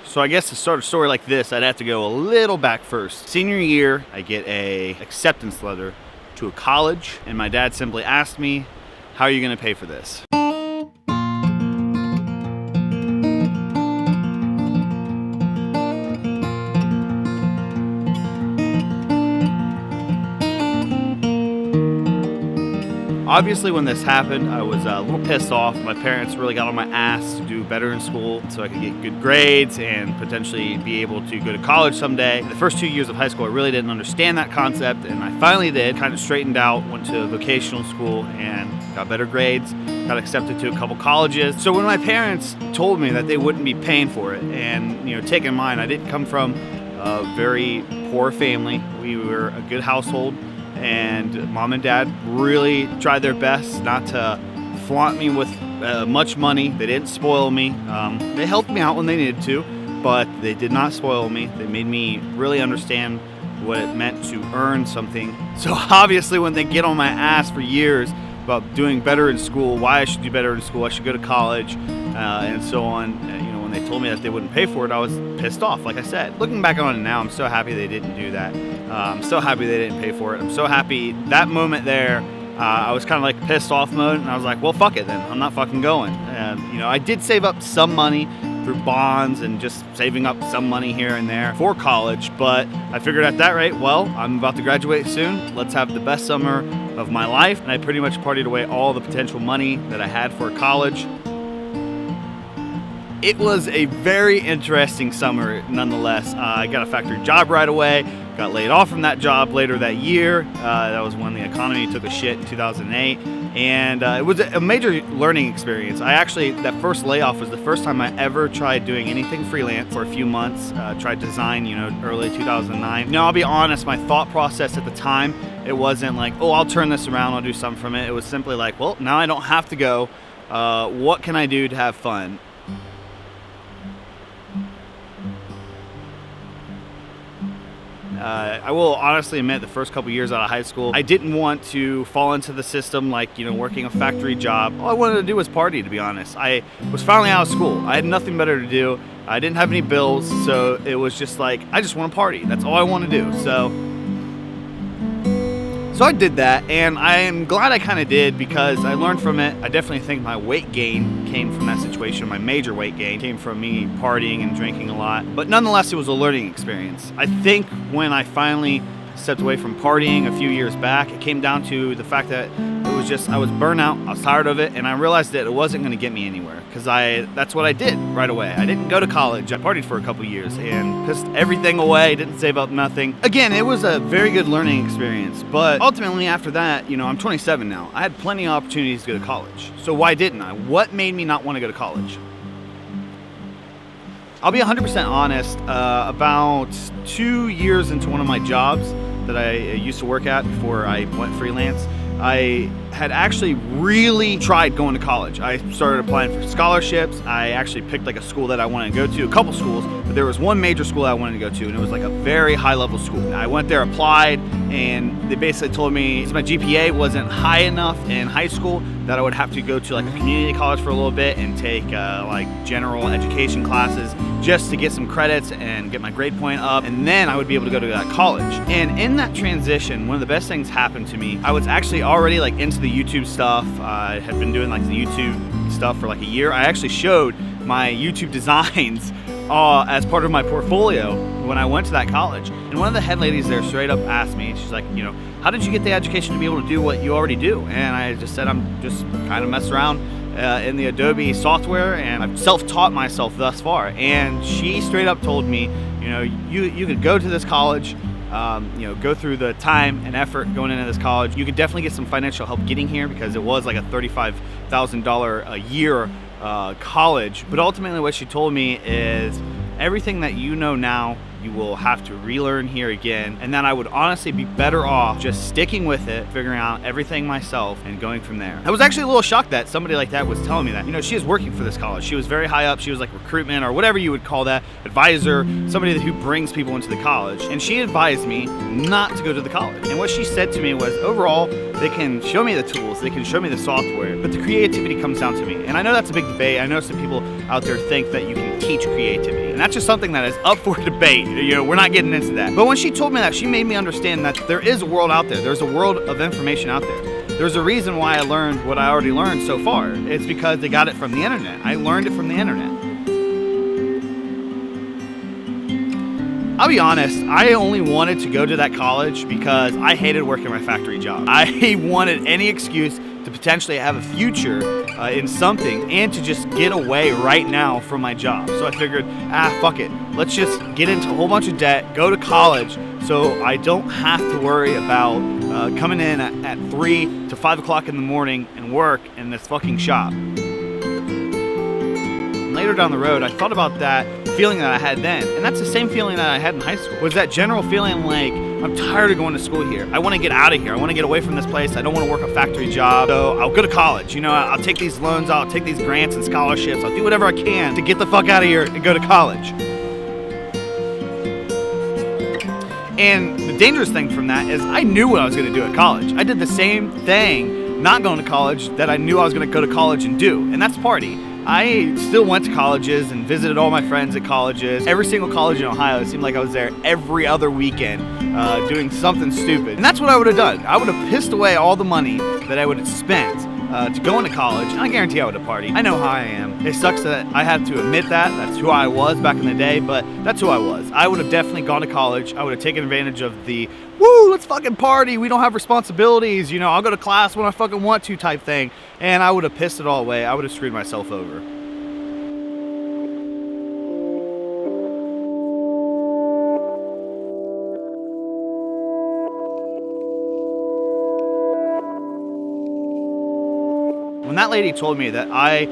So I guess to start a story like this, I'd have to go a little back first. Senior year, I get a acceptance letter to a college, and my dad simply asked me, "How are you gonna pay for this?" Obviously, when this happened, I was a little pissed off. My parents really got on my ass to do better in school so I could get good grades and potentially be able to go to college someday. The first 2 years of high school, I really didn't understand that concept, and I finally did. Kind of straightened out, went to vocational school and got better grades, got accepted to a couple colleges. So when my parents told me that they wouldn't be paying for it, and take in mind, I didn't come from a very poor family. We were a good household. And mom and dad really tried their best not to flaunt me with much money. They didn't spoil me. They helped me out when they needed to, but they did not spoil me. They made me really understand what it meant to earn something. So obviously when they get on my ass for years about doing better in school, why I should do better in school, I should go to college, and so on, when they told me that they wouldn't pay for it, I was pissed off, like I said. Looking back on it now, I'm so happy they didn't do that. I'm so happy they didn't pay for it. I'm so happy that moment there, I was kind of like pissed off mode, and I was like, well, fuck it then. I'm not fucking going. And, I did save up some money through bonds and just saving up some money here and there for college, but I figured at that rate, well, I'm about to graduate soon. Let's have the best summer of my life. And I pretty much partied away all the potential money that I had for college. It was a very interesting summer nonetheless. I got a factory job right away, got laid off from that job later that year. That was when the economy took a shit in 2008. And it was a major learning experience. That first layoff was the first time I ever tried doing anything freelance for a few months. Tried design, early 2009. Now, I'll be honest, my thought process at the time, it wasn't like, oh, I'll turn this around, I'll do something from it. It was simply like, well, now I don't have to go. What can I do to have fun? I will honestly admit, the first couple years out of high school, I didn't want to fall into the system like, working a factory job. All I wanted to do was party, to be honest. I was finally out of school. I had nothing better to do. I didn't have any bills, so it was just like, I just want to party. That's all I want to do. So I did that, and I am glad I kind of did because I learned from it. I definitely think my weight gain came from that situation. My major weight gain came from me partying and drinking a lot. But nonetheless, it was a learning experience. I think when I finally stepped away from partying a few years back, it came down to the fact that I was burnt out, I was tired of it, and I realized that it wasn't going to get me anywhere because that's what I did right away. I didn't go to college. I partied for a couple years and pissed everything away, didn't save up nothing. Again, it was a very good learning experience, but ultimately after that, I'm 27 now. I had plenty of opportunities to go to college. So why didn't I? What made me not want to go to college? I'll be 100% honest, about 2 years into one of my jobs that I used to work at before I went freelance, I had actually really tried going to college. I started applying for scholarships. I actually picked like a school that I wanted to go to, a couple schools, but there was one major school I wanted to go to, and it was like a very high level school. I went there, applied, and they basically told me my GPA wasn't high enough in high school that I would have to go to like a community college for a little bit and take like general education classes just to get some credits and get my grade point up, and then I would be able to go to that college. And in that transition, one of the best things happened to me. I was actually already like into the YouTube stuff. I had been doing like the YouTube stuff for like a year. I actually showed my YouTube designs as part of my portfolio when I went to that college. And one of the head ladies there straight up asked me, she's like, how did you get the education to be able to do what you already do? And I just said, I'm just kind of messing around in the Adobe software, and I've self-taught myself thus far. And she straight up told me, you could go to this college, go through the time and effort going into this college. You could definitely get some financial help getting here because it was like a $35,000 a year college. But ultimately what she told me is everything that you know now, you will have to relearn here again, and then I would honestly be better off just sticking with it, figuring out everything myself and going from there. I was actually a little shocked that somebody like that was telling me that. She is working for this college. She was very high up. She was like recruitment or whatever you would call that, advisor, somebody who brings people into the college. And she advised me not to go to the college. And what she said to me was, overall, they can show me the tools, they can show me the software, but the creativity comes down to me. And I know that's a big debate. I know some people out there think that you can teach creativity. And that's just something that is up for debate. You know, we're not getting into that. But when she told me that, she made me understand that there is a world out there. There's a world of information out there. There's a reason why I learned what I already learned so far. It's because they got it from the internet. I learned it from the internet. I'll be honest, I only wanted to go to that college because I hated working my factory job. I wanted any excuse to potentially have a future in something and to just get away right now from my job. So I figured, fuck it. Let's just get into a whole bunch of debt, go to college, so I don't have to worry about coming in at 3 to 5 o'clock in the morning and work in this fucking shop. Later down the road, I thought about that feeling that I had then, and that's the same feeling that I had in high school. Was that general feeling like, I'm tired of going to school here. I want to get out of here. I want to get away from this place. I don't want to work a factory job. So I'll go to college. You know, I'll take these loans, I'll take these grants and scholarships. I'll do whatever I can to get the fuck out of here and go to college. And the dangerous thing from that is I knew what I was going to do at college. I did the same thing not going to college that I knew I was going to go to college and do, and that's party. I still went to colleges and visited all my friends at colleges. Every single college in Ohio, it seemed like I was there every other weekend doing something stupid. And that's what I would have done. I would have pissed away all the money that I would have spent to go into college, and I guarantee I would have partied. I know how I am. It sucks that I had to admit that. That's who I was back in the day, but that's who I was. I would have definitely gone to college. I would have taken advantage of the, woo, let's fucking party. We don't have responsibilities. You know, I'll go to class when I fucking want to type thing. And I would have pissed it all away. I would have screwed myself over. When that lady told me that I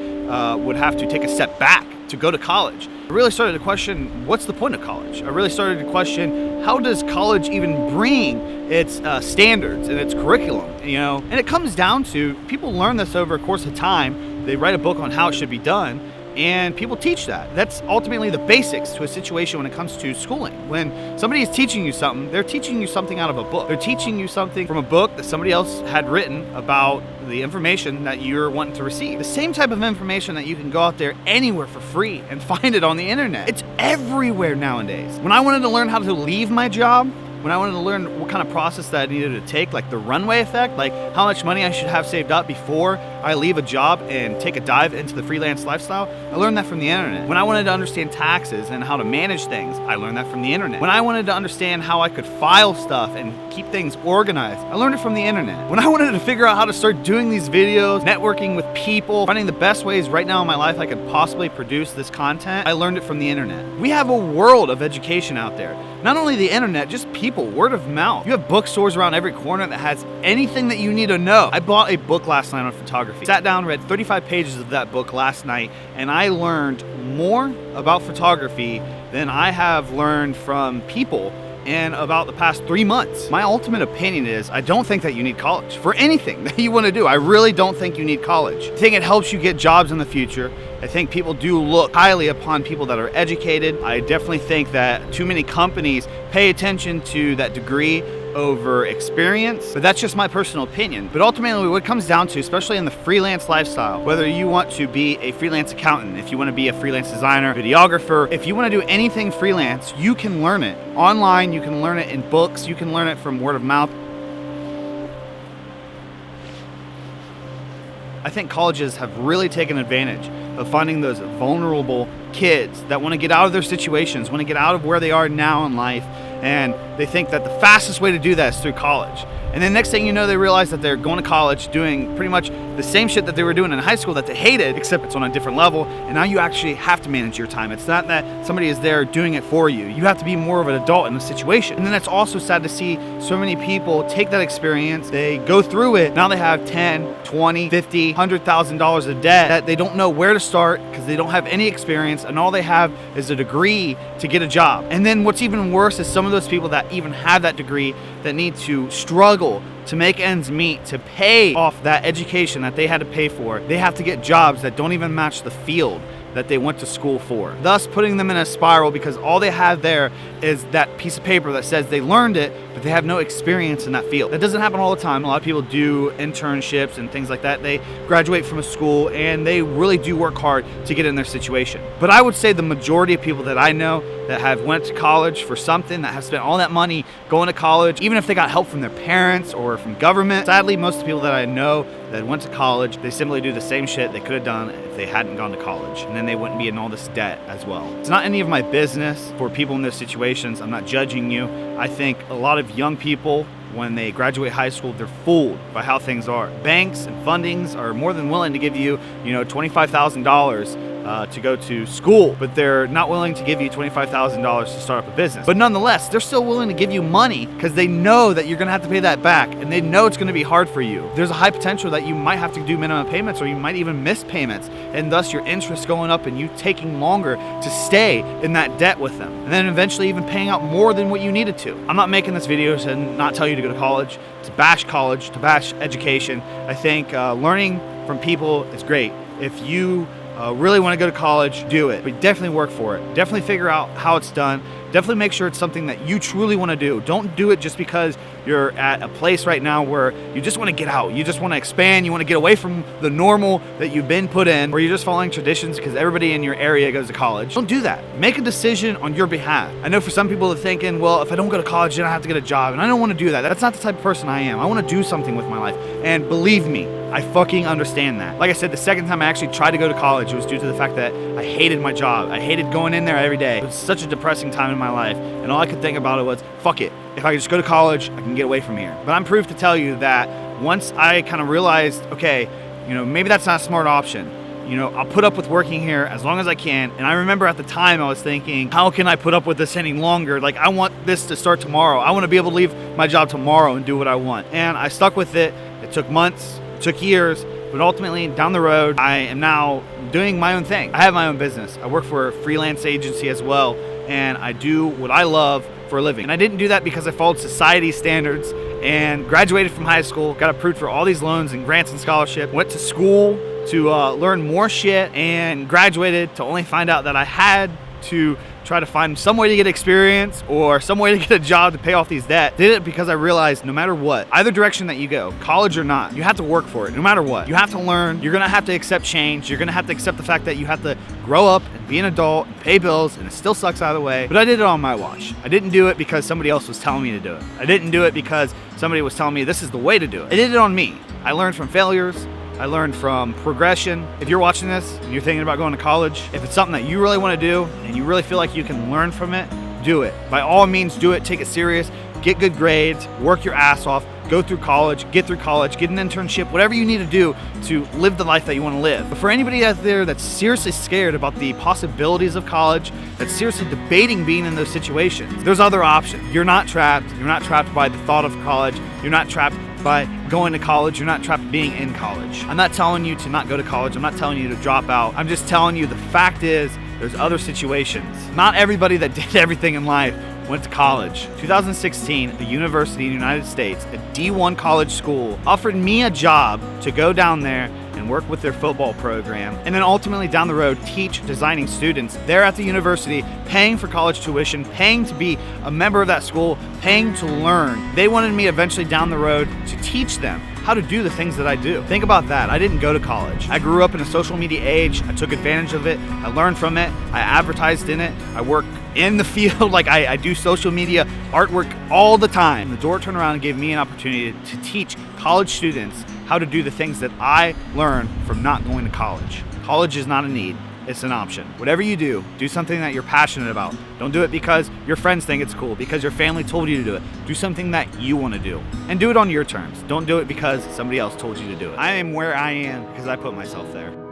would have to take a step back to go to college, I really started to question, what's the point of college? I really started to question, how does college even bring its standards and its curriculum, you know? And it comes down to, people learn this over a course of time. They write a book on how it should be done, and people teach that. That's ultimately the basics to a situation when it comes to schooling. When somebody is teaching you something, they're teaching you something out of a book. They're teaching you something from a book that somebody else had written about the information that you're wanting to receive. The same type of information that you can go out there anywhere for free and find it on the internet. It's everywhere nowadays. When I wanted to learn how to leave my job, when I wanted to learn what kind of process that I needed to take, like the runway effect, like how much money I should have saved up before I leave a job and take a dive into the freelance lifestyle, I learned that from the internet. When I wanted to understand taxes and how to manage things, I learned that from the internet. When I wanted to understand how I could file stuff and keep things organized, I learned it from the internet. When I wanted to figure out how to start doing these videos, networking with people, finding the best ways right now in my life I could possibly produce this content, I learned it from the internet. We have a world of education out there. Not only the internet, just people, word of mouth. You have bookstores around every corner that has anything that you need to know. I bought a book last night on photography. Sat down, read 35 pages of that book last night, and I learned more about photography than I have learned from people in about the past 3 months. My ultimate opinion is, I don't think that you need college for anything that you want to do. I really don't think you need college. I think it helps you get jobs in the future. I think people do look highly upon people that are educated. I definitely think that too many companies pay attention to that degree over experience, but that's just my personal opinion. But ultimately what it comes down to, especially in the freelance lifestyle, whether you want to be a freelance accountant, if you want to be a freelance designer, videographer, if you want to do anything freelance, you can learn it online, you can learn it in books, you can learn it from word of mouth. I think colleges have really taken advantage of finding those vulnerable kids that want to get out of their situations, want to get out of where they are now in life, and they think that the fastest way to do that is through college. And then next thing you know, they realize that they're going to college doing pretty much the same shit that they were doing in high school that they hated, except it's on a different level, and now you actually have to manage your time. It's not that somebody is there doing it for you. You have to be more of an adult in the situation. And then it's also sad to see so many people take that experience, they go through it, now they have 10, 20, 50, $100,000 of debt that they don't know where to start because they don't have any experience, and all they have is a degree to get a job. And then what's even worse is some of those people that even have that degree that need to struggle to make ends meet, to pay off that education that they had to pay for. They have to get jobs that don't even match the field that they went to school for, thus putting them in a spiral because all they have there is that piece of paper that says they learned it, but they have no experience in that field. That doesn't happen all the time. A lot of people do internships and things like that. They graduate from a school and they really do work hard to get in their situation. But I would say the majority of people that I know that have went to college for something, that have spent all that money going to college, even if they got help from their parents or from government, sadly, most of the people that I know that went to college, they simply do the same shit they could have done if they hadn't gone to college. And then they wouldn't be in all this debt as well. It's not any of my business for people in those situations. I'm not judging you. I think a lot of young people, when they graduate high school, they're fooled by how things are. Banks and fundings are more than willing to give you, $25,000 to go to school, but they're not willing to give you $25,000 to start up a business. But nonetheless, they're still willing to give you money because they know that you're gonna have to pay that back, and they know it's gonna be hard for you. There's a high potential that you might have to do minimum payments, or you might even miss payments, and thus your interest going up and you taking longer to stay in that debt with them, and then eventually even paying out more than what you needed to. I'm not making this video to not tell you to go to college, to bash college, to bash education. I think learning from people is great. If you really want to go to college, do it. But definitely work for it. Definitely figure out how it's done. Definitely make sure it's something that you truly want to do. Don't do it just because you're at a place right now where you just want to get out. You just want to expand. You want to get away from the normal that you've been put in, or you're just following traditions because everybody in your area goes to college. Don't do that. Make a decision on your behalf. I know for some people they're thinking, well, if I don't go to college, then I have to get a job. And I don't want to do that. That's not the type of person I am. I want to do something with my life. And believe me, I fucking understand that. Like I said, the second time I actually tried to go to college, it was due to the fact that I hated my job. I hated going in there every day. It was such a depressing time in my life. And all I could think about it was, fuck it. If I could just go to college, I can get away from here. But I'm proof to tell you that once I kind of realized, okay, maybe that's not a smart option. I'll put up with working here as long as I can. And I remember at the time I was thinking, how can I put up with this any longer? Like, I want this to start tomorrow. I want to be able to leave my job tomorrow and do what I want. And I stuck with it. It took months, it took years, but ultimately down the road, I am now doing my own thing. I have my own business. I work for a freelance agency as well, and I do what I love for a living. And I didn't do that because I followed society standards and graduated from high school, got approved for all these loans and grants and scholarship, went to school to learn more shit, and graduated to only find out that I had to try to find some way to get experience or some way to get a job to pay off these debts. Did it because I realized no matter what, either direction that you go, college or not, you have to work for it no matter what. You have to learn. You're gonna have to accept change. You're gonna have to accept the fact that you have to grow up and be an adult and pay bills, and it still sucks out of the way. But I did it on my watch. I didn't do it because somebody else was telling me to do it. I didn't do it because somebody was telling me this is the way to do it. I did it on me. I learned from failures. I learned from progression. If you're watching this and you're thinking about going to college, if it's something that you really want to do and you really feel like you can learn from it, do it. By all means, do it. Take it serious. Get good grades. Work your ass off. Go through college. Get through college. Get an internship. Whatever you need to do to live the life that you want to live. But for anybody out there that's seriously scared about the possibilities of college, that's seriously debating being in those situations, there's other options. You're not trapped. You're not trapped by the thought of college. You're not trapped by going to college. You're not trapped being in college. I'm not telling you to not go to college. I'm not telling you to drop out. I'm just telling you the fact is there's other situations. Not everybody that did everything in life went to college. 2016, a university in the United States, a D1 college school, offered me a job to go down there and work with their football program, and then ultimately down the road teach designing students there at the university, paying for college tuition, paying to be a member of that school, paying to learn. They wanted me eventually down the road to teach them how to do the things that I do. Think about that. I didn't go to college. I grew up in a social media age. I took advantage of it. I learned from it. I advertised in it. I work in the field. Like I do social media artwork all the time. The door turned around and gave me an opportunity to teach college students how to do the things that I learned from not going to college. College is not a need. It's an option. Whatever you do, do something that you're passionate about. Don't do it because your friends think it's cool, because your family told you to do it. Do something that you want to do, and do it on your terms. Don't do it because somebody else told you to do it. I am where I am because I put myself there.